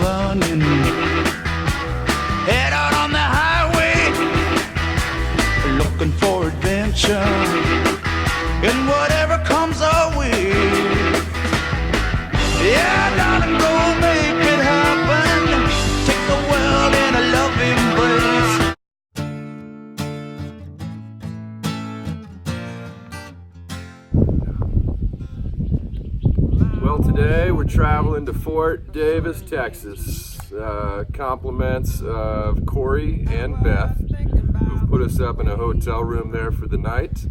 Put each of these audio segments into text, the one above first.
running. Head out on the highway, looking for adventure, and whatever comes our way. Yeah, darling, go make it happen. Take the world in a loving embrace. Well, today we're traveling to Fort Davis, Texas. Compliments of Corey and Beth, who've put us up in a hotel room there for the night.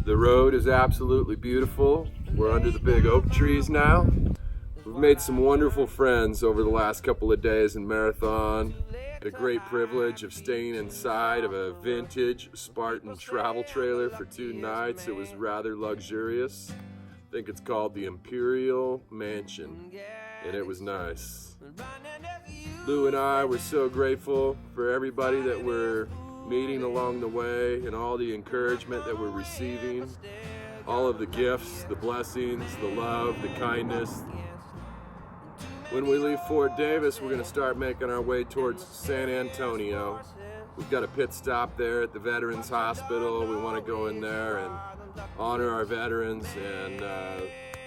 The road is absolutely beautiful. We're under the big oak trees now. We've made some wonderful friends over the last couple of days in Marathon. A great privilege of staying inside of a vintage Spartan travel trailer for 2 nights. It was rather luxurious. I think it's called the Imperial Mansion, and it was nice. Lou and I were so grateful for everybody that we're meeting along the way and all the encouragement that we're receiving, all of the gifts, the blessings, the love, the kindness. When we leave Fort Davis, we're going to start making our way towards San Antonio. We've got a pit stop there at the Veterans Hospital. We want to go in there and honor our veterans and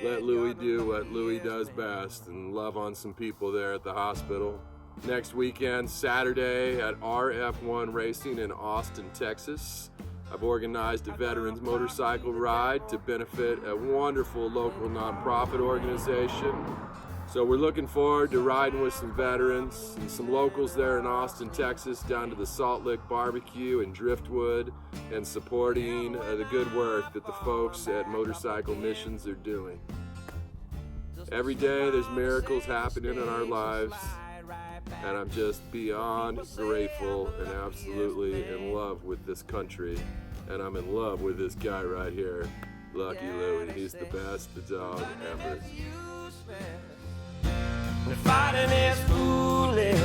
let Louie do what Louie does best and love on some people there at the hospital. Next weekend, Saturday, at RF1 Racing in Austin, Texas, I've organized a veterans motorcycle ride to benefit a wonderful local nonprofit organization. So we're looking forward to riding with some veterans and some locals there in Austin, Texas, down to the Salt Lick Barbecue and Driftwood, and supporting the good work that the folks at Motorcycle Missions are doing. Every day there's miracles happening in our lives, and I'm just beyond grateful and absolutely in love with this country. And I'm in love with this guy right here, Lucky Louie. He's the best dog ever. Fighting is foolish.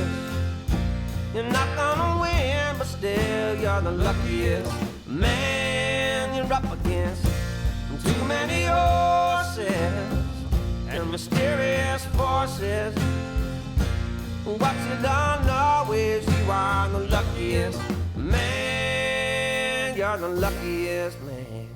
You're not gonna win, but still you're the luckiest man you're up against. Too many horses and mysterious forces. What you don't know is you are the luckiest man. You're the luckiest man.